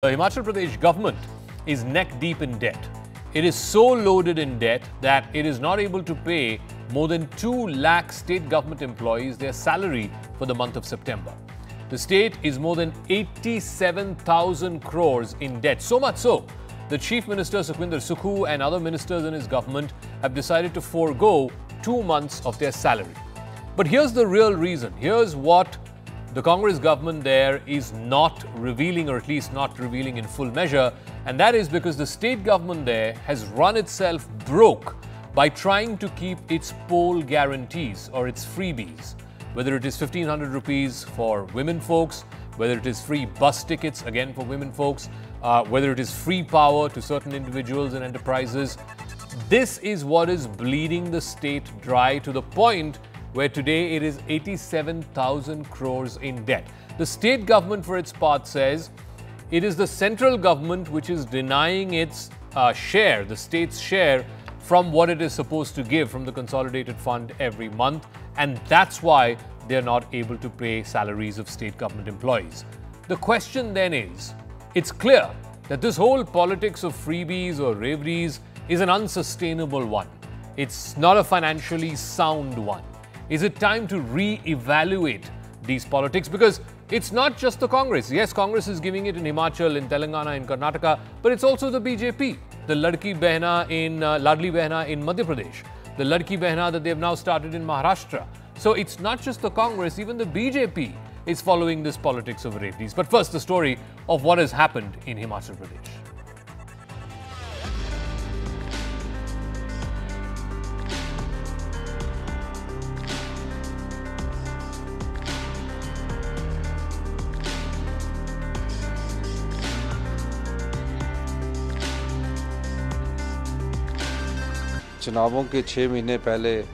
The Himachal Pradesh government is neck deep in debt. It is so loaded in debt that it is not able to pay more than 2 lakh state government employees their salary for the month of September. The state is more than 87,000 crores in debt. So much so, the Chief Minister Sukhwinder Sukhu and other ministers in his government have decided to forego 2 months of their salary. But here's the real reason. Here's what the Congress government there is not revealing, or at least not revealing in full measure, and that is because the state government there has run itself broke by trying to keep its poll guarantees or its freebies. Whether it is 1,500 rupees for women folks, whether it is free bus tickets again for women folks, whether it is free power to certain individuals and enterprises. This is what is bleeding the state dry to the point where today it is 87,000 crores in debt. The state government, for its part, says it is the central government which is denying its share, the state's share, from what it is supposed to give from the consolidated fund every month, and that's why they're not able to pay salaries of state government employees. The question then is, it's clear that this whole politics of freebies or reveries is an unsustainable one. It's not a financially sound one. Is it time to re-evaluate these politics? Because it's not just the Congress. Yes, Congress is giving it in Himachal, in Telangana, in Karnataka, but it's also the BJP, the Ladki Behna in Ladli Behna in Madhya Pradesh, the Ladki Behna that they've now started in Maharashtra. So it's not just the Congress, even the BJP is following this politics of reveries. But first, the story of what has happened in Himachal Pradesh. चुनावों के 6 महीने पहले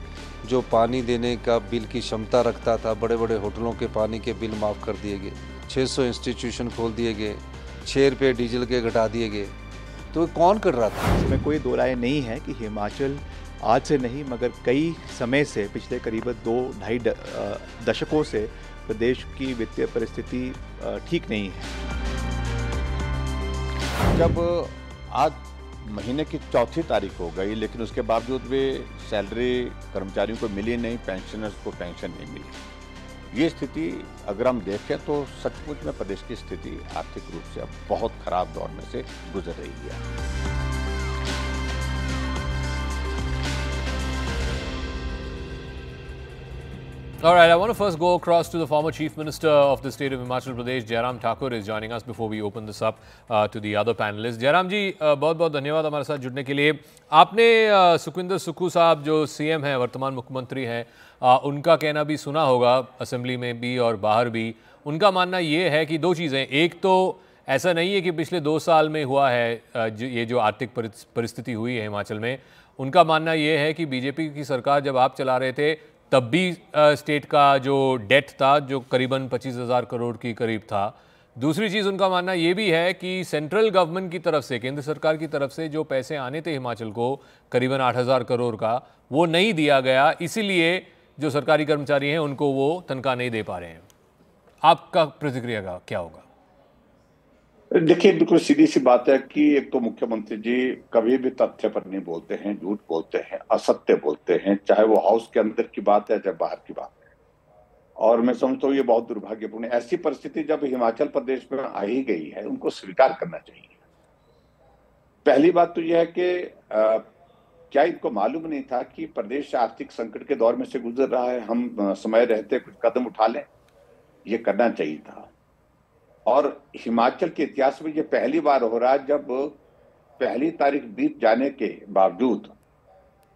जो पानी देने का bill की क्षमता रखता था, बड़े बड़े होटलों के पानी के बिल माफ़ कर दिए गए, 600 इंस्टीट्यूशन खोल दिए गए, 6 रुपये डीजल के घटा दिए गए। तो कौन कर रहा था? इसमें कोई दो राय नहीं है कि हिमाचल आज से नहीं मगर कई समय से, पिछले करीबन 2-2.5 दशकों से प्रदेश की वित्तीय परिस्थिति ठीक नहीं है। जब आज महीने की 4थी तारीख हो गई, लेकिन उसके बावजूद भी सैलरी कर्मचारियों को मिली नहीं, पेंशनर्स को पेंशन नहीं मिली। ये स्थिति अगर हम देखें तो सचमुच में प्रदेश की स्थिति आर्थिक रूप से अब बहुत खराब दौर में से गुजर रही है। All right, I want to first go across to the former Chief Minister of the state of Himachal Pradesh, Jairam Thakur, is joining us before we open this up to the other panelists. Jairam ji, बहुत-बहुत धन्यवाद हमारे साथ जुड़ने के लिए। आपने सुखविंदर सुक्खू साहब जो सीएम हैं, वर्तमान मुख्यमंत्री हैं, उनका कहना भी सुना होगा असेंबली में भी और बाहर भी। उनका मानना ये है कि 2 चीज़ें, एक तो ऐसा नहीं है कि पिछले 2 साल में हुआ है ये जो आर्थिक परिस्थिति हुई है हिमाचल में, उनका मानना ये है कि बीजेपी की सरकार जब आप चला रहे थे तब भी स्टेट का जो डेट था जो करीबन 25,000 करोड़ की करीब था। दूसरी चीज़ उनका मानना ये भी है कि सेंट्रल गवर्नमेंट की तरफ से, केंद्र सरकार की तरफ से जो पैसे आने थे हिमाचल को करीबन 8,000 करोड़ का, वो नहीं दिया गया, इसीलिए जो सरकारी कर्मचारी हैं उनको वो तनख्वाह नहीं दे पा रहे हैं। आपका प्रतिक्रिया का क्या होगा? देखिए, बिल्कुल सीधी सी बात है कि एक तो मुख्यमंत्री जी कभी भी तथ्य पर नहीं बोलते हैं, झूठ बोलते हैं, असत्य बोलते हैं, चाहे वो हाउस के अंदर की बात है चाहे बाहर की बात है। और मैं समझता हूँ ये बहुत दुर्भाग्यपूर्ण है। ऐसी परिस्थिति जब हिमाचल प्रदेश में आ ही गई है, उनको स्वीकार करना चाहिए। पहली बात तो यह है कि क्या इनको मालूम नहीं था कि प्रदेश आर्थिक संकट के दौर में से गुजर रहा है, हम समय रहते कुछ कदम उठा लें, ये करना चाहिए था। और हिमाचल के इतिहास में ये पहली बार हो रहा है जब पहली तारीख बीत जाने के बावजूद,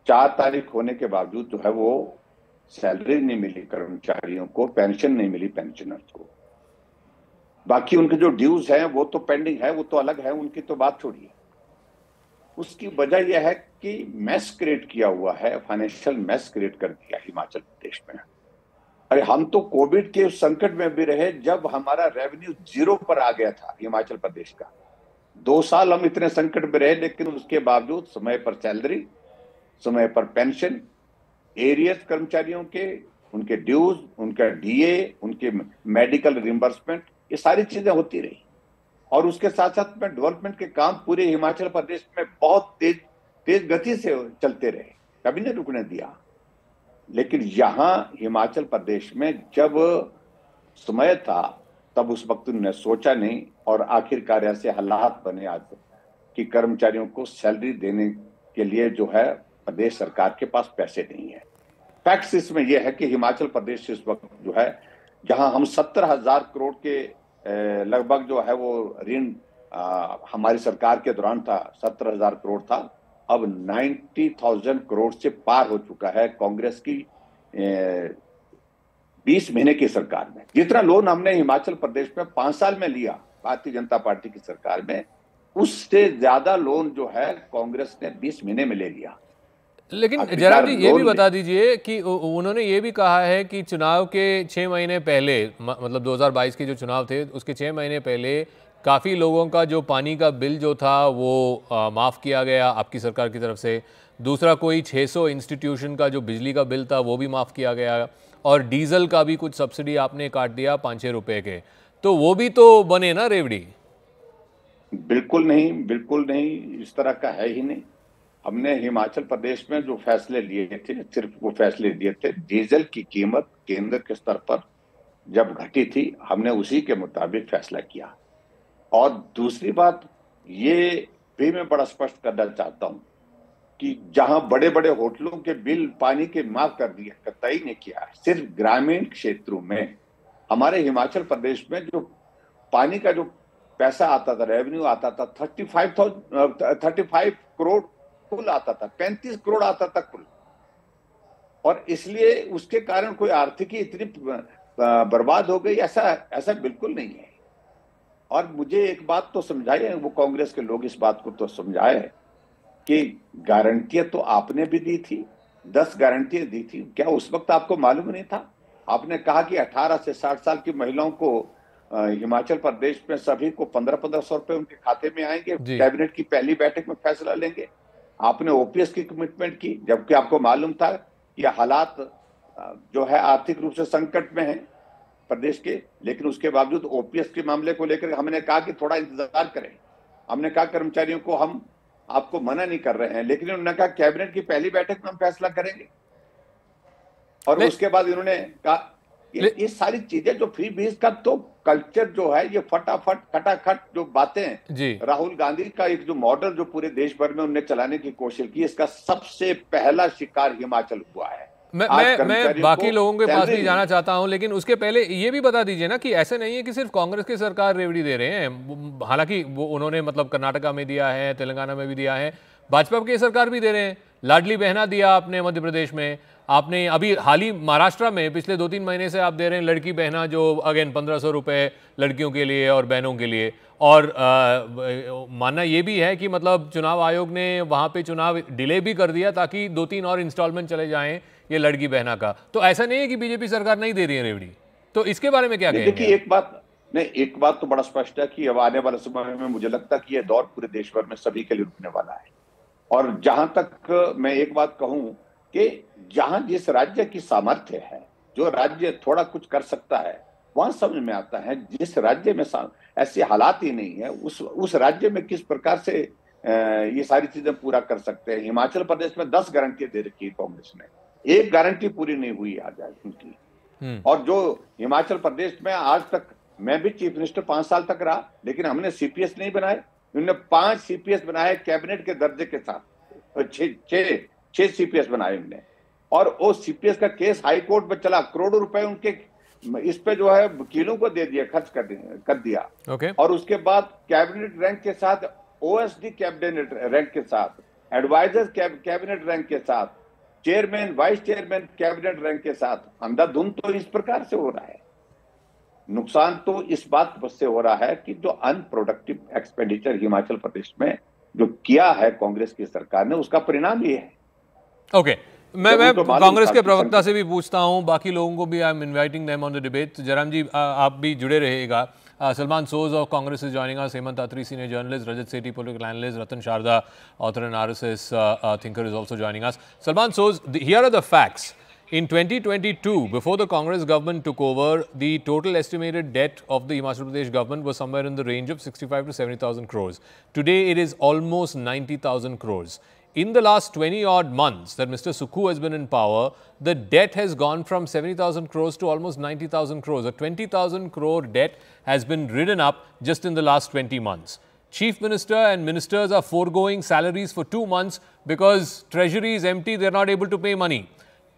4 तारीख होने के बावजूद जो है वो सैलरी नहीं मिली कर्मचारियों को, पेंशन नहीं मिली पेंशनर्स को। बाकी उनके जो ड्यूज हैं वो तो पेंडिंग है, वो तो अलग है, उनकी तो बात छोड़िए। उसकी वजह यह है कि मैस क्रिएट किया हुआ है, फाइनेंशियल मैस क्रिएट कर दिया हिमाचल प्रदेश में। अरे हम तो कोविड के संकट में भी रहे जब हमारा रेवेन्यू 0 पर आ गया था हिमाचल प्रदेश का। 2 साल हम इतने संकट में रहे, लेकिन उसके बावजूद समय पर सैलरी, समय पर पेंशन, एरियर्स कर्मचारियों के, उनके ड्यूज, उनका डीए, उनके मेडिकल रिम्बर्समेंट, ये सारी चीजें होती रही। और उसके साथ साथ में डेवलपमेंट के काम पूरे हिमाचल प्रदेश में बहुत तेज गति से चलते रहे, कभी नहीं रुकने दिया। लेकिन यहाँ हिमाचल प्रदेश में जब समय था तब उस वक्त उन्होंने सोचा नहीं, और आखिरकार ऐसे हालात बने आज कि कर्मचारियों को सैलरी देने के लिए जो है प्रदेश सरकार के पास पैसे नहीं है। फैक्ट्स इसमें यह है कि हिमाचल प्रदेश इस वक्त जो है, जहां हम 70,000 करोड़ के लगभग जो है वो ऋण हमारी सरकार के दौरान था, 70,000 करोड़ था, अब 90,000 करोड़ से पार हो चुका है कांग्रेस की 20 महीने की सरकार में। जितना लोन हमने हिमाचल प्रदेश में 5 साल में लिया भारतीय जनता पार्टी की सरकार में, उससे ज्यादा लोन जो है कांग्रेस ने 20 महीने में ले लिया। लेकिन जयराम जी ये भी बता दीजिए कि उन्होंने ये भी कहा है कि चुनाव के 6 महीने पहले, मतलब 2022 के जो चुनाव थे उसके 6 महीने पहले काफ़ी लोगों का जो पानी का बिल जो था वो माफ़ किया गया आपकी सरकार की तरफ से। दूसरा, कोई 600 इंस्टीट्यूशन का जो बिजली का बिल था वो भी माफ़ किया गया, और डीजल का भी कुछ सब्सिडी आपने काट दिया 5-6 रुपए के। तो वो भी तो बने ना रेवड़ी? बिल्कुल नहीं, बिल्कुल नहीं, इस तरह का है ही नहीं। हमने हिमाचल प्रदेश में जो फैसले लिए थे, सिर्फ वो फैसले दिए थे, डीजल की कीमत केंद्र के स्तर पर जब घटी थी हमने उसी के मुताबिक फैसला किया। और दूसरी बात ये भी मैं बड़ा स्पष्ट करना चाहता हूं कि जहां बड़े बड़े होटलों के बिल पानी के माफ कर दिए, कतई ने किया है, सिर्फ ग्रामीण क्षेत्रों में हमारे हिमाचल प्रदेश में जो पानी का जो पैसा आता था, रेवेन्यू आता था, 35 करोड़ कुल आता था, 35 करोड़ आता था कुल। और इसलिए उसके कारण कोई आर्थिकी इतनी बर्बाद हो गई, ऐसा बिल्कुल नहीं है। और मुझे एक बात तो समझाइए, वो कांग्रेस के लोग इस बात को तो समझाए कि गारंटियां तो आपने भी दी थी, 10 गारंटियां दी थी, क्या उस वक्त आपको मालूम नहीं था? आपने कहा कि 18 से 60 साल की महिलाओं को हिमाचल प्रदेश में सभी को 1500 रुपए उनके खाते में आएंगे, कैबिनेट की पहली बैठक में फैसला लेंगे। आपने ओपीएस की कमिटमेंट की, जबकि आपको मालूम था कि हालात जो है आर्थिक रूप से संकट में है प्रदेश के, लेकिन उसके बावजूद ओपीएस के मामले को लेकर हमने कहा कि थोड़ा इंतजार करें। हमने कहा कर्मचारियों को हम आपको मना नहीं कर रहे हैं, लेकिन उन्होंने कहा कैबिनेट की पहली बैठक में हम फैसला करेंगे। और उसके बाद इन्होंने कहा ये सारी चीजें जो फ्री बीज का तो कल्चर जो है, ये फटाफट खटाखट जो बातें, राहुल गांधी का एक जो मॉडल जो पूरे देश भर में उन्होंने चलाने की कोशिश की, इसका सबसे पहला शिकार हिमाचल हुआ है। मैं बाकी लोगों के पास भी जाना चाहता हूं, लेकिन उसके पहले ये भी बता दीजिए ना कि ऐसे नहीं है कि सिर्फ कांग्रेस की सरकार रेवड़ी दे रहे हैं। हालांकि वो उन्होंने मतलब कर्नाटका में दिया है, तेलंगाना में भी दिया है, भाजपा की सरकार भी दे रहे हैं। लाडली बहना दिया आपने मध्य प्रदेश में, आपने अभी हाल ही महाराष्ट्र में पिछले 2-3 महीने से आप दे रहे हैं लड़की बहना, जो अगेन 1500 रुपये लड़कियों के लिए और बहनों के लिए। और मानना ये भी है कि मतलब चुनाव आयोग ने वहाँ पे चुनाव डिले भी कर दिया ताकि 2-3 और इंस्टॉलमेंट चले जाएं ये लड़की बहना का। तो ऐसा नहीं है कि बीजेपी सरकार नहीं दे रही है रेवड़ी। तो इसके बारे में क्या कहेंगे? देखिए एक बात तो बड़ा स्पष्ट है कि अब आने वाले समय में मुझे लगता है कि यह दौर पूरे देश भर में सभी के लिए रुकने वाला है। और जहां तक मैं एक बात कहूं कि जहां जिस राज्य की सामर्थ्य है, जो राज्य थोड़ा कुछ कर सकता है, वहां समझ में आता है। जिस राज्य में ऐसे हालात ही नहीं है, उस राज्य में किस प्रकार से ये सारी चीजें पूरा कर सकते हैं। हिमाचल प्रदेश में 10 गारंटियां दे रखी है कांग्रेस ने, एक गारंटी पूरी नहीं हुई आज उनकी। और जो हिमाचल प्रदेश में आज तक, मैं भी चीफ मिनिस्टर 5 साल तक रहा, लेकिन हमने सीपीएस नहीं बनाए। उन्होंने 5 सीपीएस बनाए कैबिनेट के दर्जे के साथ, 6 सीपीएस बनाए उन्होंने। और वो सीपीएस का केस हाई कोर्ट में चला, करोड़ों रुपए उनके इस पे जो है वकीलों को दे दिया, खर्च कर दिया। और उसके बाद कैबिनेट रैंक के साथ, ओएसडी कैबिनेट रैंक के साथ, एडवाइजर कैबिनेट रैंक के साथ, chairman vice chairman cabinet rank के साथ, अंधाधुंध तो इस प्रकार से हो रहा है। नुकसान तो इस बात से हो रहा है कि जो अनप्रोडक्टिव एक्सपेंडिचर हिमाचल प्रदेश में जो किया है कांग्रेस की सरकार ने, उसका परिणाम ये है। ओके, मैं कांग्रेस के प्रवक्ता से भी पूछता हूं, बाकी लोगों को भी I am inviting them on the debate. Jairam ji आप भी जुड़े रहिएगा। Salman Soz of Congress is joining us. Hemant Atri, senior journalist. Rajat Sethi, political analyst. Ratan Sharda, author and RSS thinker, is also joining us. Salman Soz, here are the facts. In 2022, before the Congress government took over, the total estimated debt of the Himachal Pradesh government was somewhere in the range of 65 to 70,000 crores. Today, it is almost 90,000 crores. In the last 20-odd months that Mr. Sukhu has been in power, the debt has gone from 70,000 crores to almost 90,000 crores. A 20,000 crore debt has been ridden up just in the last 20 months. Chief Minister and ministers are foregoing salaries for 2 months because treasury is empty, they are not able to pay money.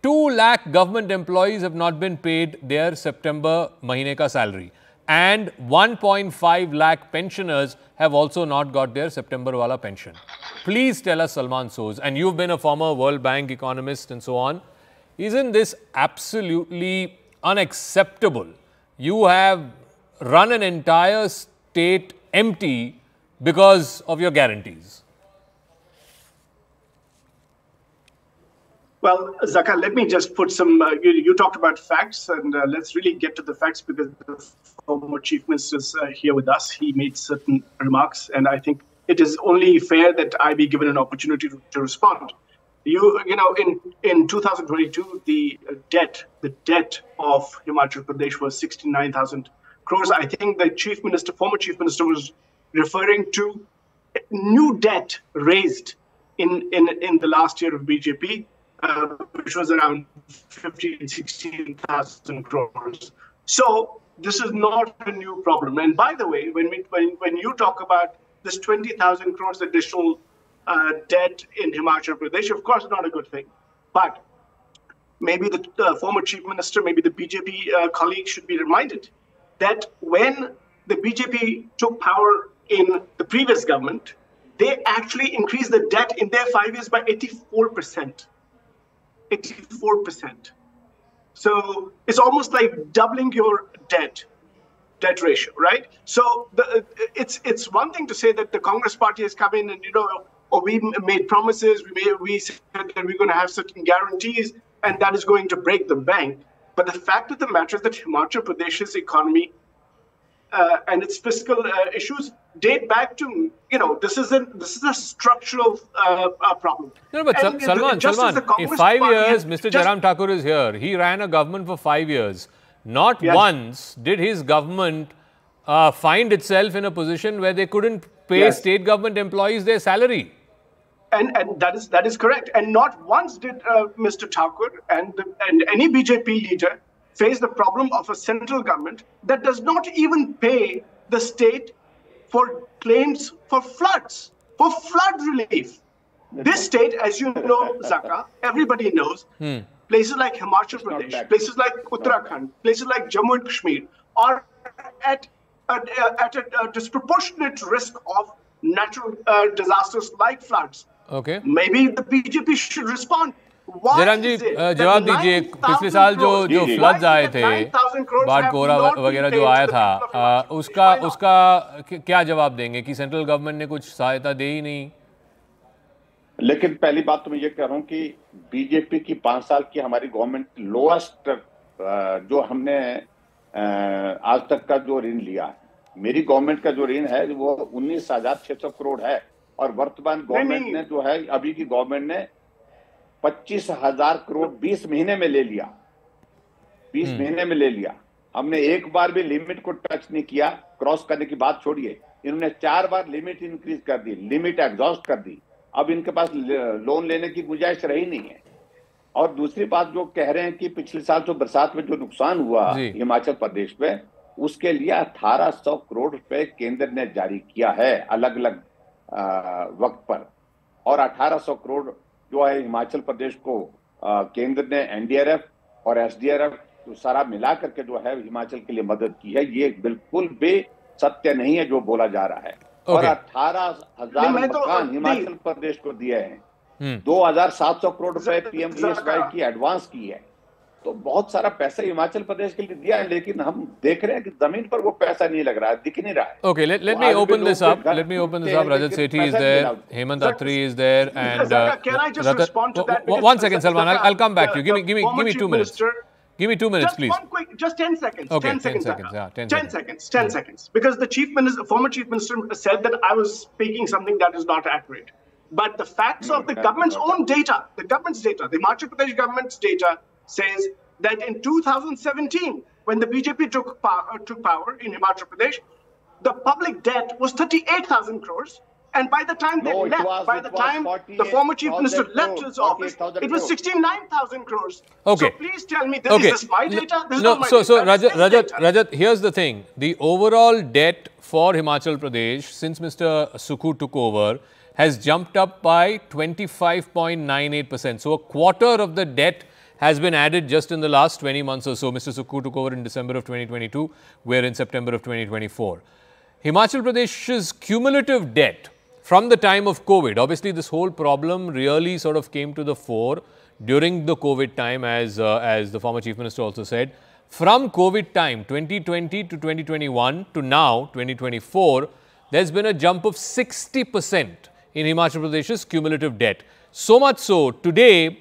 2 lakh government employees have not been paid their September mahine ka salary. And 1.5 lakh pensioners have also not got their September wala pension. Please tell us, Salman Soz, and you've been a former World Bank economist and so on, isn't this absolutely unacceptable? You have run an entire state empty because of your guarantees. Well, Zaka, let me just put some, you talked about facts, and let's really get to the facts because the former Chief Minister is here with us. He made certain remarks, and I think it is only fair that I be given an opportunity to respond. You know, in 2022, the debt of Himachal Pradesh was 69,000 crores. I think the former Chief Minister was referring to new debt raised in the last year of BJP. Which was around 15,000 to 16,000 crores. So this is not a new problem. And by the way, when you talk about this 20,000 crores additional debt in Himachal Pradesh, of course, not a good thing. But maybe the former Chief Minister, maybe the BJP colleague should be reminded that when the BJP took power in the previous government, they actually increased the debt in their 5 years by 84%. 84%. So it's almost like doubling your debt ratio, right? So it's one thing to say that the Congress party has come in and, we made promises, we said that we're going to have certain guarantees, and that is going to break the bank. But the fact of the matter is that Himachal Pradesh's economy and its fiscal issues date back to, this is a structural problem. No, but Salman, in 5 years, Mr. Jairam Thakur is here. He ran a government for 5 years. Not once did his government find itself in a position where they couldn't pay state government employees their salary. And that is correct. And not once did Mr. Thakur and any BJP leader face the problem of a central government that does not even pay the state for claims for floods, for flood relief. This state, as you know, Zaka, everybody knows, places like Himachal Pradesh, places like Uttarakhand, places like Jammu and Kashmir are at a disproportionate risk of natural disasters like floods. Okay. Maybe the BJP should respond. Jairam जी जवाब दीजिए, पिछले साल जो floods आए थे, बाढ़ कोहरा वगैरह जो आया था, उसका क्या जवाब देंगे कि सेंट्रल गवर्नमेंट ने कुछ सहायता दे ही नहीं? लेकिन पहली बात तो मैं ये कह रहा हूँ कि बीजेपी की 5 साल की हमारी गवर्नमेंट लोएस्ट जो हमने आज तक का जो ऋण लिया है, मेरी गवर्नमेंट का जो ऋण है वो 19,600 करोड़ है, और वर्तमान गवर्नमेंट ने जो है, अभी की गवर्नमेंट ने 25,000 करोड़ 20 महीने में ले लिया। 20 महीने में ले लिया। हमने एक बार भी लिमिट को टच नहीं किया। क्रॉस करने की बात छोड़िए, इन्होंने 4 बार लिमिट इंक्रीज कर दी, लिमिट एग्जॉस्ट कर दी। अब इनके पास लोन लेने की गुंजाइश रही नहीं है। और दूसरी बात जो कह रहे हैं कि पिछले साल जो बरसात में जो नुकसान हुआ हिमाचल प्रदेश में, उसके लिए 1800 करोड़ रुपए केंद्र ने जारी किया है अलग अलग वक्त पर, और 1800 करोड़ जो है हिमाचल प्रदेश को केंद्र ने एनडीआरएफ और एसडीआरएफ तो सारा मिला करके जो है हिमाचल के लिए मदद की है। ये बिल्कुल भी सत्य नहीं है जो बोला जा रहा है। और 18,000 मकान हिमाचल प्रदेश को दिए हैं। 2,700 करोड़ रुपए पीएमजीएसवाई की एडवांस की है। तो बहुत सारा पैसा हिमाचल प्रदेश के लिए दिया है, लेकिन हम देख रहे हैं कि जमीन पर वो पैसा नहीं लग रहा है, दिख नहीं रहा है। Okay, let me open this up. Rajat Sethi is there, Hemant Attri is there, and can I just respond to that? One second, Salman. I'll come back to you. Give me 2 minutes. Give me 2 minutes, please. Just one quick, just 10 seconds. Okay, 10 seconds. 10 seconds. 10 seconds. Because the former chief minister said that I was speaking something that is not accurate. But the facts of the government's own data, the Himachal Pradesh government's data, says that in 2017, when the BJP took power in Himachal Pradesh, the public debt was 38,000 crores. And by the time they left, the former chief minister left his office, it was 69,000 crores. Okay. So please tell me, this is my data? This is no, not my so data. Rajat, here's the thing. The overall debt for Himachal Pradesh since Mr. Sukhu took over has jumped up by 25.98%. So a quarter of the debt has been added just in the last 20 months or so. Mr. Sukhu took over in December of 2022. We're in September of 2024. Himachal Pradesh's cumulative debt from the time of COVID, obviously this whole problem really sort of came to the fore during the COVID time, as the former Chief Minister also said. From COVID time, 2020 to 2021 to now, 2024, there's been a jump of 60% in Himachal Pradesh's cumulative debt. So much so, today,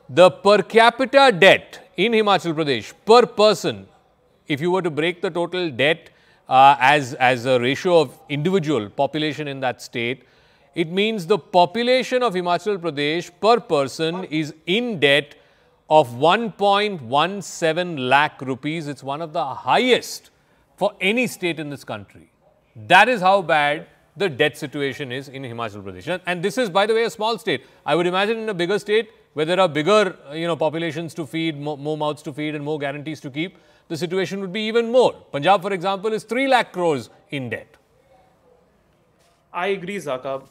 the per capita debt in Himachal Pradesh per person, if you were to break the total debt as a ratio of individual population in that state, it means the population of Himachal Pradesh per person is in debt of 1.17 lakh rupees. It's one of the highest for any state in this country. That is how bad the debt situation is in Himachal Pradesh. And this is, by the way, a small state. I would imagine in a bigger state where there are bigger, populations to feed, more mouths to feed and more guarantees to keep, the situation would be even more. Punjab, for example, is 3 lakh crores in debt. I agree, Zaka.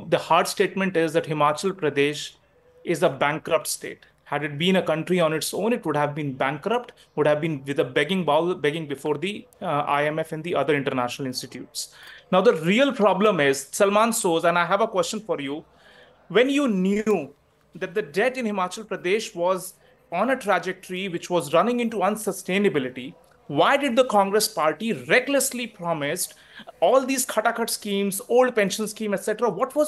The hard statement is that Himachal Pradesh is a bankrupt state. Had it been a country on its own, it would have been bankrupt, would have been with a begging bowl, begging before the IMF and the other international institutes. Now, the real problem is, Salman Soz, and I have a question for you. When you knew that the debt in Himachal Pradesh was on a trajectory which was running into unsustainability, why did the Congress party recklessly promised all these Khatakhat schemes, old pension scheme, etc.? What were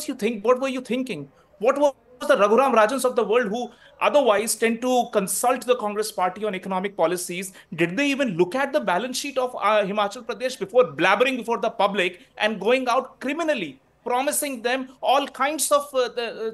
you thinking? What was the Raghuram Rajans of the world who otherwise tend to consult the Congress party on economic policies? Did they even look at the balance sheet of Himachal Pradesh before blabbering before the public and going out criminally, promising them all kinds of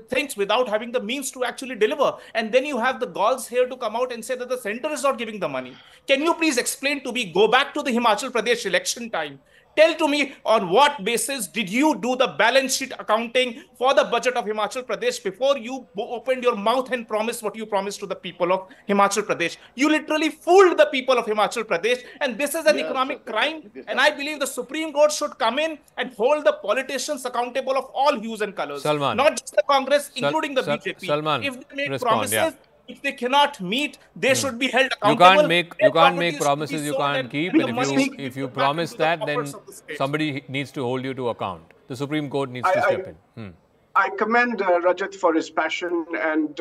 things without having the means to actually deliver? And then you have the galls here to come out and say that the center is not giving the money. Can you please explain to me, go back to the Himachal Pradesh election time. Tell to me on what basis did you do the balance sheet accounting for the budget of Himachal Pradesh before you opened your mouth and promised what you promised to the people of Himachal Pradesh? You literally fooled the people of Himachal Pradesh, and this is an economic crime. And I believe the Supreme Court should come in and hold the politicians accountable of all hues and colors. Salman. Not just the Congress, including the BJP. Salman, if they make promises, if they cannot meet, they should be held accountable. You can't make promises you can't keep. And if you promise that, then somebody needs to hold you to account. The Supreme Court needs to step in. I commend Rajat for his passion and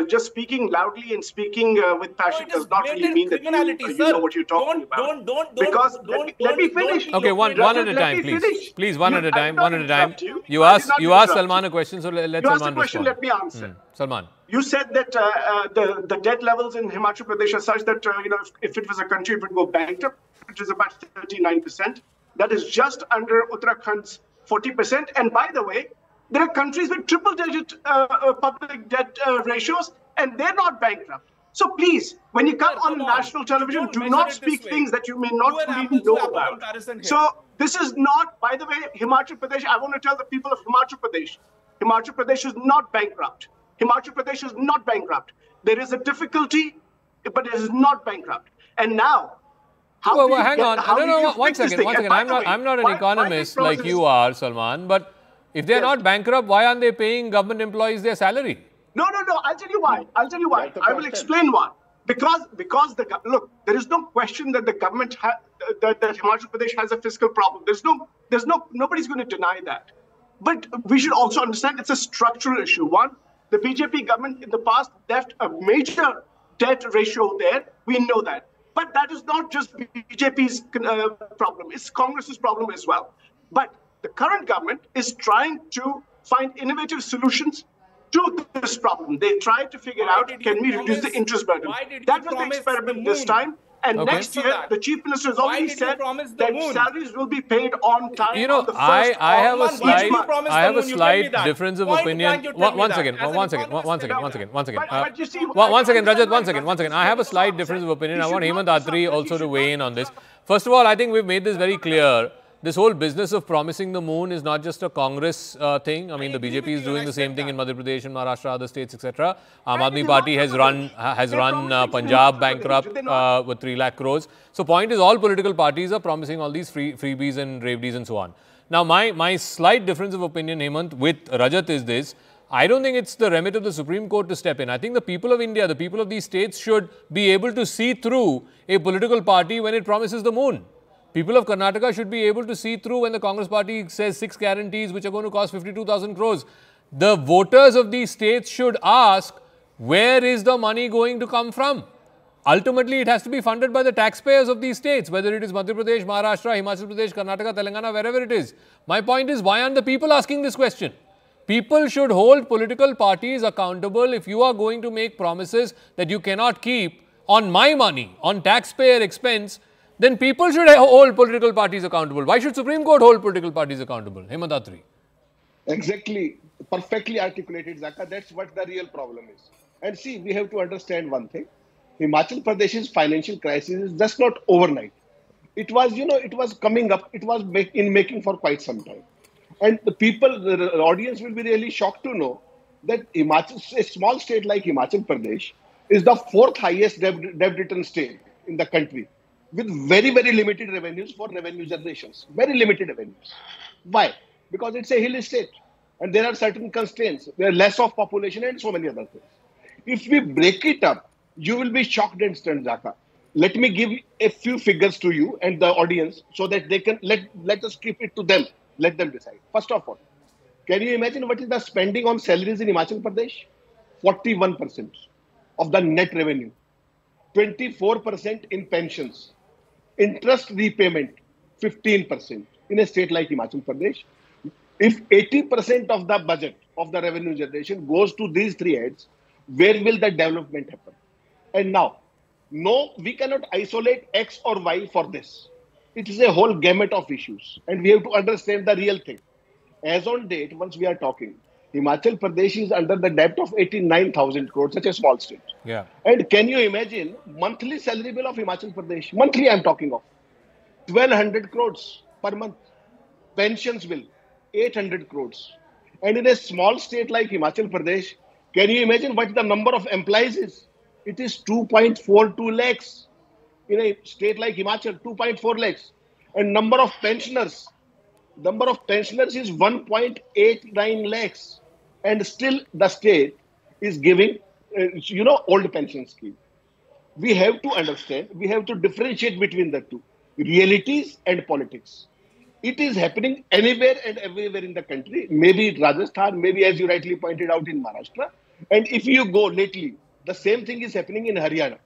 just speaking loudly and speaking with passion does not really mean that you know what you're talking about. Because let me finish. Okay, one at a time, please. Please, one at a time. You asked Salman a question, so let Salman respond. Let me answer. Salman. You said that the debt levels in Himachal Pradesh are such that if it was a country, it would go bankrupt, which is about 39%. That is just under Uttarakhand's 40%. And by the way, there are countries with triple-digit public debt ratios, and they're not bankrupt. So please, when you come on national television, do not speak things that you may not fully know about. So this is not, by the way, Himachal Pradesh. I want to tell the people of Himachal Pradesh is not bankrupt. Himachal Pradesh is not bankrupt. There is a difficulty, but it is not bankrupt. And now, hang on. No, one second. I'm not an economist like you are, Salman, but if they're not bankrupt, why aren't they paying government employees their salary? No. I'll tell you why. I will explain why. Because look, there is no question that the government that Himachal Pradesh has a fiscal problem. Nobody's going to deny that. But we should also understand it's a structural issue. One, the BJP government in the past left a major debt ratio there. We know that. But that is not just BJP's problem. It's Congress's problem as well. But the current government is trying to find innovative solutions to this problem. They tried to figure out, can we reduce the interest burden? That was the experiment this time. And Okay. next year, the Chief Minister has Why already did you said promise the that moon? salaries will be paid on time You know, on the first I have a of each slight, month. promise I the have a moon? You tell me slight that. difference of Point opinion. blank, you tell me One that. second, As an one second, economist, one second, tell one me second, that. one second. But you see, One second, Rajat, one Rajat second, one second. I is have a slight upset. difference of opinion. He I want should Hemant not be Attari upset. also He to should weigh not in on be this. upset. First of all, I think we've made this very clear. This whole business of promising the moon is not just a Congress thing. I mean, the BJP is doing the same thing in Madhya Pradesh and Maharashtra, other states, etc. Aam Aadmi Party has run Punjab bankrupt with 3 lakh crores. So, point is, all political parties are promising all these freebies and raveries and so on. Now, my slight difference of opinion, Hemant, with Rajat is this. I don't think it's the remit of the Supreme Court to step in. I think the people of India, the people of these states should be able to see through a political party when it promises the moon. People of Karnataka should be able to see through when the Congress party says 6 guarantees which are going to cost 52,000 crores. The voters of these states should ask, where is the money going to come from? Ultimately, it has to be funded by the taxpayers of these states, whether it is Madhya Pradesh, Maharashtra, Himachal Pradesh, Karnataka, Telangana, wherever it is. My point is, why aren't the people asking this question? People should hold political parties accountable. If you are going to make promises that you cannot keep on my money, on taxpayer expense, then people should hold political parties accountable. Why should Supreme Court hold political parties accountable? Hemant Attari. Exactly. Perfectly articulated, Zaka. That's what the real problem is. And see, we have to understand one thing. Himachal Pradesh's financial crisis is just not overnight. It was, it was coming up. It was in making for quite some time. And the people, the audience will be really shocked to know that Himachal, a small state like Himachal Pradesh, is the 4th highest debt-ridden state in the country, with very, very limited revenues for revenue generations. Very limited revenues. Why? Because it's a hill state. And there are certain constraints. There are less of population and so many other things. If we break it up, you will be shocked and stunned, Zaka. Let me give a few figures to you and the audience so that they can, let us keep it to them. Let them decide. First of all, can you imagine what is the spending on salaries in Himachal Pradesh? 41% of the net revenue. 24% in pensions. Interest repayment, 15% in a state like Himachal Pradesh. If 80% of the budget of the revenue generation goes to these 3 heads, where will the development happen? And now, no, we cannot isolate X or Y for this. It is a whole gamut of issues. And we have to understand the real thing. As on date, once we are talking, Himachal Pradesh is under the debt of 89,000 crores, such a small state. Yeah. And can you imagine monthly salary bill of Himachal Pradesh? Monthly I'm talking of. 1,200 crores per month. Pensions bill, 800 crores. And in a small state like Himachal Pradesh, can you imagine what the number of employees is? It is 2.42 lakhs. In a state like Himachal, 2.4 lakhs. And number of pensioners is 1.89 lakhs. And still the state is giving, old pension scheme. We have to understand, we have to differentiate between the two, realities and politics. It is happening anywhere and everywhere in the country, maybe in Rajasthan, maybe as you rightly pointed out in Maharashtra. And if you go lately, the same thing is happening in Haryana.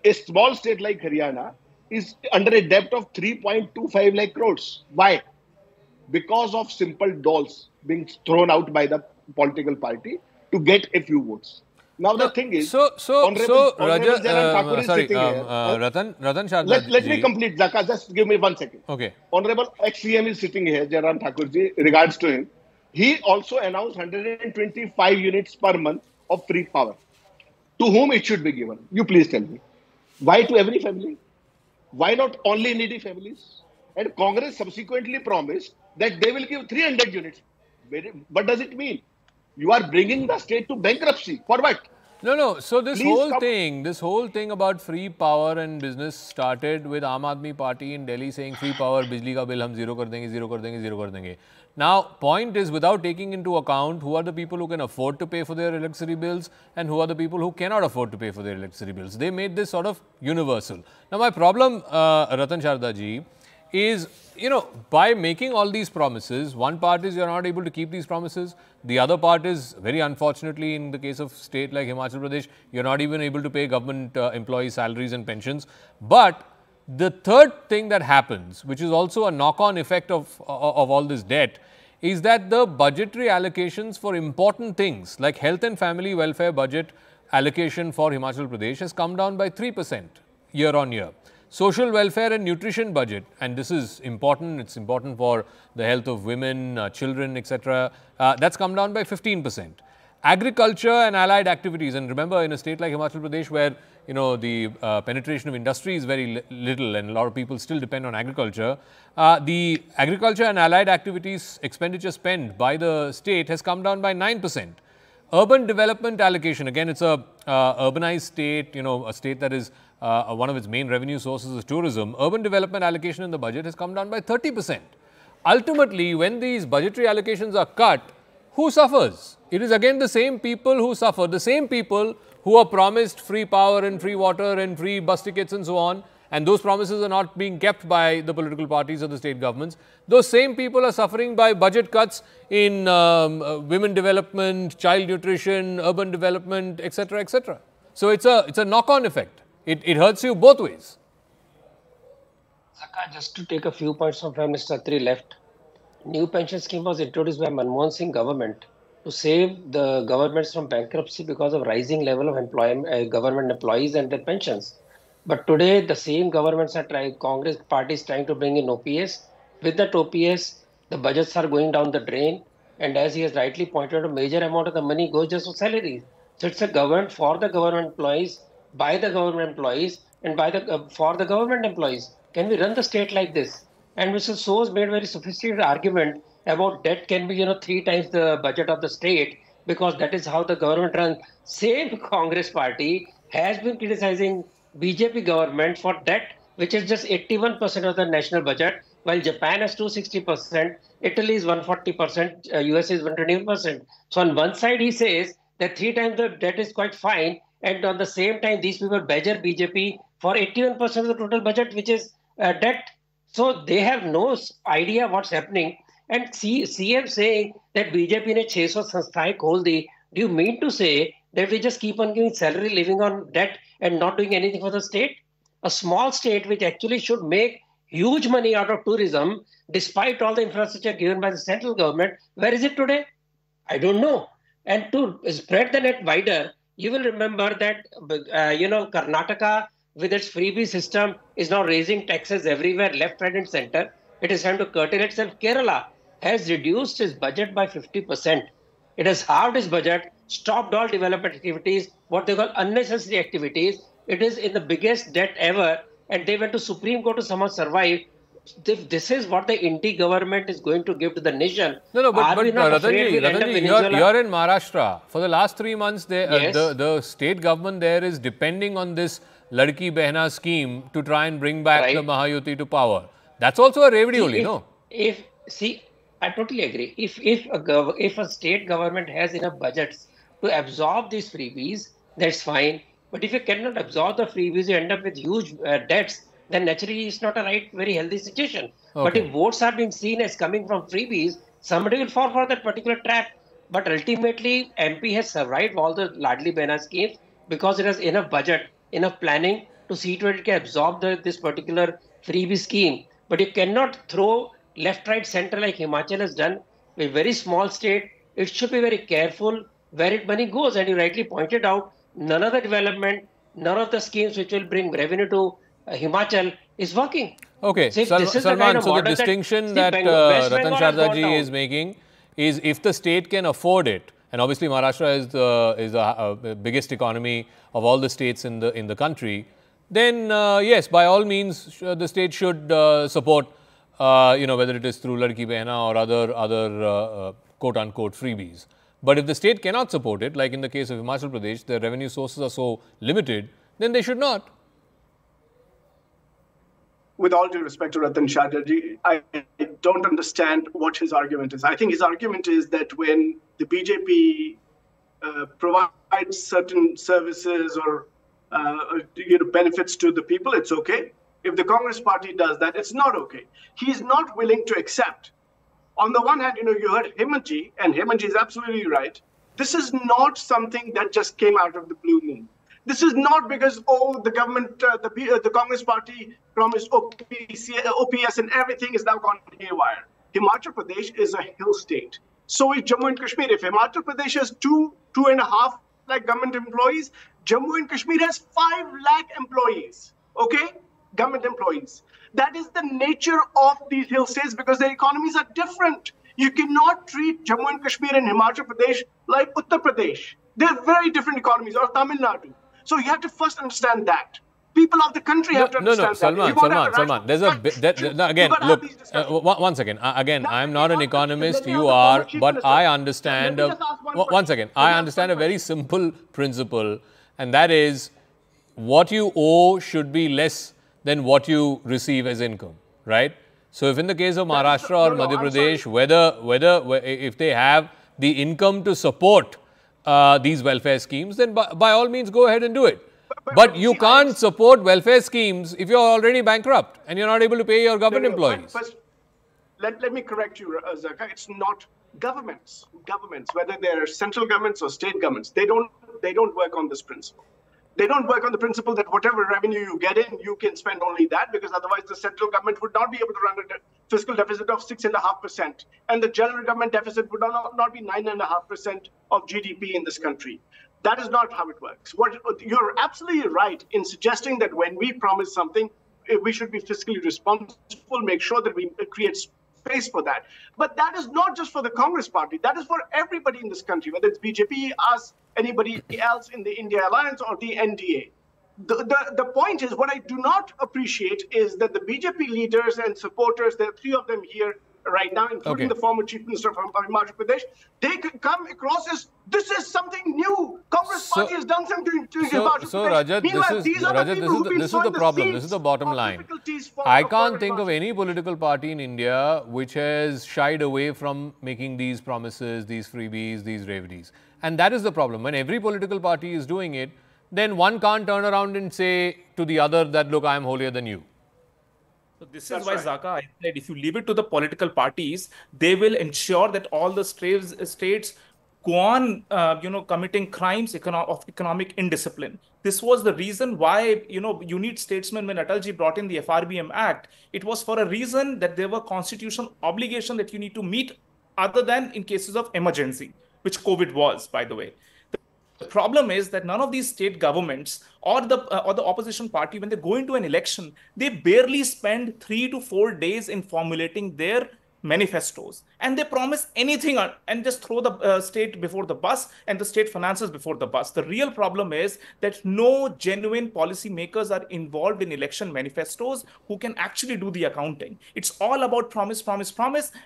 A small state like Haryana is under a debt of 3.25 lakh crores. Why? Because of simple dolls being thrown out by the political party to get a few votes. Now the thing is, Ratan Sharda. Let me complete, Zaka. Just give me 1 second. Okay. Honorable ex-CM is sitting here, Jairam Thakurji. Regards to him, he also announced 125 units per month of free power. To whom it should be given? You please tell me. Why to every family? Why not only needy families? And Congress subsequently promised that they will give 300 units. What does it mean? You are bringing the state to bankruptcy. For what? No. So this whole thing about free power and business started with Aam Aadmi Party in Delhi saying free power, bijli ka bill hum zero kar denge. Now, point is, without taking into account who are the people who can afford to pay for their electricity bills and who are the people who cannot afford to pay for their electricity bills. They made this sort of universal. Now, my problem, Ratan Sharda ji, is, by making all these promises, one part is you're not able to keep these promises. The other part is, very unfortunately, in the case of state like Himachal Pradesh, you're not even able to pay government employees' salaries and pensions. But the third thing that happens, which is also a knock-on effect of all this debt, is that the budgetary allocations for important things like health and family welfare budget allocation for Himachal Pradesh has come down by 3%. year on year. Social welfare and nutrition budget, and this is important, it's important for the health of women, children, etc. That's come down by 15%. Agriculture and allied activities, and remember, in a state like Himachal Pradesh where the penetration of industry is very little and a lot of people still depend on agriculture, the agriculture and allied activities expenditure spent by the state has come down by 9%. Urban development allocation, again it's a urbanized state, a state that is one of its main revenue sources is tourism. Urban development allocation in the budget has come down by 30%. Ultimately, when these budgetary allocations are cut, who suffers? It is again the same people who suffer, the same people who are promised free power and free water and free bus tickets and so on, and those promises are not being kept by the political parties or the state governments. Those same people are suffering by budget cuts in women development, child nutrition, urban development, etc., etc. So it's a knock-on effect. It hurts you both ways. Zaka, just to take a few points from Prime Minister Khatri left, new pension scheme was introduced by Manmohan Singh government to save the governments from bankruptcy because of rising level of government employees and their pensions. But today, the same governments are Congress party is trying to bring in OPS. With that OPS, the budgets are going down the drain. And as he has rightly pointed out, a major amount of the money goes just for salaries. So it's a government for the government employees, by the government employees, and for the government employees. Can we run the state like this? And Mr. Soos made a very sophisticated argument about debt can be 3 times the budget of the state because that is how the government runs. Same Congress party has been criticizing BJP government for debt, which is just 81% of the national budget, while Japan has 260%, Italy is 140%, US is 120%. So on one side, he says that 3 times the debt is quite fine, and on the same time, these people badger BJP for 81% of the total budget, which is debt. So they have no idea what's happening. And CM saying that BJP ne 600 संस्थाएं खोल दी. Do you mean to say that we just keep on giving salary, living on debt and not doing anything for the state? A small state which actually should make huge money out of tourism, despite all the infrastructure given by the central government, where is it today? I don't know. And to spread the net wider, you will remember that, Karnataka with its freebie system is now raising taxes everywhere, left, right and center. It is trying to curtail itself. Kerala has reduced its budget by 50%. It has halved its budget, stopped all development activities, what they call unnecessary activities. It is in the biggest debt ever, and they went to Supreme Court to somehow survive. If this is what the Inti government is going to give to the nation. No, but Ratanji, you're in Maharashtra. For the last 3 months, the state government there is depending on this Ladki Behna scheme to try and bring back the Mahayuti to power. That's also a ravioli, no? I totally agree. If a state government has enough budgets to absorb these freebies, that's fine. But if you cannot absorb the freebies, you end up with huge debts, then naturally it's not a very healthy situation. Okay. But if votes are being seen as coming from freebies, somebody will fall for that particular trap. But ultimately, MP has survived all the Ladli Behna schemes because it has enough budget, enough planning to see to it can absorb this particular freebie scheme. But you cannot throw left, right, center like Himachal has done. A very small state, it should be very careful where its money goes. And you rightly pointed out, none of the development, none of the schemes which will bring revenue to Himachal is working. Okay, so Salman, so the distinction that Ratan Sharda is making is if the state can afford it, and obviously Maharashtra is the biggest economy of all the states in the country, then yes, by all means, the state should support, whether it is through Ladki Behna or other quote-unquote freebies. But if the state cannot support it, like in the case of Himachal Pradesh, the revenue sources are so limited, then they should not. With all due respect to Ratan Sharda, I don't understand what his argument is. I think his argument is that when the BJP provides certain services or benefits to the people, it's okay. If the Congress party does that, it's not okay. He is not willing to accept. On the one hand, you heard Hemantji, and Hemantji is absolutely right. This is not something that just came out of the blue moon. This is not because, the government, the Congress party promised OPS and everything is now gone haywire. Himachal Pradesh is a hill state. So is Jammu and Kashmir. If Himachal Pradesh has 2.5 lakh government employees, Jammu and Kashmir has 5 lakh employees. Okay? Government employees. That is the nature of these hill states because their economies are different. You cannot treat Jammu and Kashmir and Himachal Pradesh like Uttar Pradesh. They're very different economies, or Tamil Nadu. So you have to first understand that. People of the country have to understand Salman. There's again, look, one second. Again, I'm not an economist. You are, but I understand. One second. I understand a very simple principle, and that is what you owe should be less than what you receive as income, right? So if in the case of Maharashtra or Madhya Pradesh, whether if they have the income to support these welfare schemes, then by all means go ahead and do it. But you can't support welfare schemes if you're already bankrupt and you're not able to pay your government employees. First, let me correct you, Zaka. It's not governments, whether they're central governments or state governments, they don't work on this principle. They don't work on the principle that whatever revenue you get in, you can spend only that, because otherwise the central government would not be able to run a fiscal deficit of 6.5%. And the general government deficit would not be 9.5% of GDP in this country. That is not how it works. You're absolutely right in suggesting that when we promise something, we should be fiscally responsible, make sure that we create space for that. But that is not just for the Congress party. That is for everybody in this country, whether it's BJP, us, anybody else in the India Alliance or the NDA. The point is, what I do not appreciate is that the BJP leaders and supporters, there are three of them here right now, including the former Chief Minister from Himachal Pradesh, they could come across as this is something new. Congress party has done something to Himachal Pradesh. So Rajat, this is the problem. This is the bottom line. I can't think of any political party in India which has shied away from making these promises, these freebies, these reveries. And that is the problem. When every political party is doing it, then one can't turn around and say to the other that, look, I am holier than you. So this is why, Zaka, I said if you leave it to the political parties, they will ensure that all the states go on, committing crimes of economic indiscipline. This was the reason why, you need statesmen. When Atalji brought in the FRBM Act, it was for a reason that there were constitutional obligation that you need to meet other than in cases of emergency, which COVID was, by the way. The problem is that none of these state governments or the opposition party, when they go into an election, they barely spend 3 to 4 days in formulating their manifestos, and they promise anything and just throw the state before the bus and the state finances before the bus. The real problem is that no genuine policy makers are involved in election manifestos who can actually do the accounting. It's all about promise,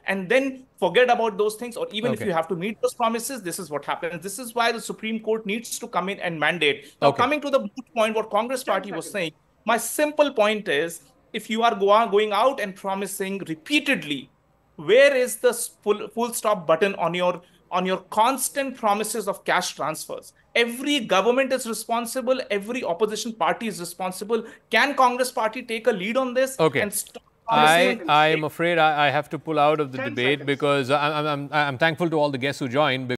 and then forget about those things. Or even if you have to meet those promises, this is what happens. This is why the Supreme Court needs to come in and mandate. Now, coming to the point what Congress party was saying, my simple point is, if you are going out and promising repeatedly, where is the full stop button on your constant promises of cash transfers? Every government is responsible. Every opposition party is responsible. Can Congress party take a lead on this? And stop I am afraid I have to pull out of the debate because I'm thankful to all the guests who joined.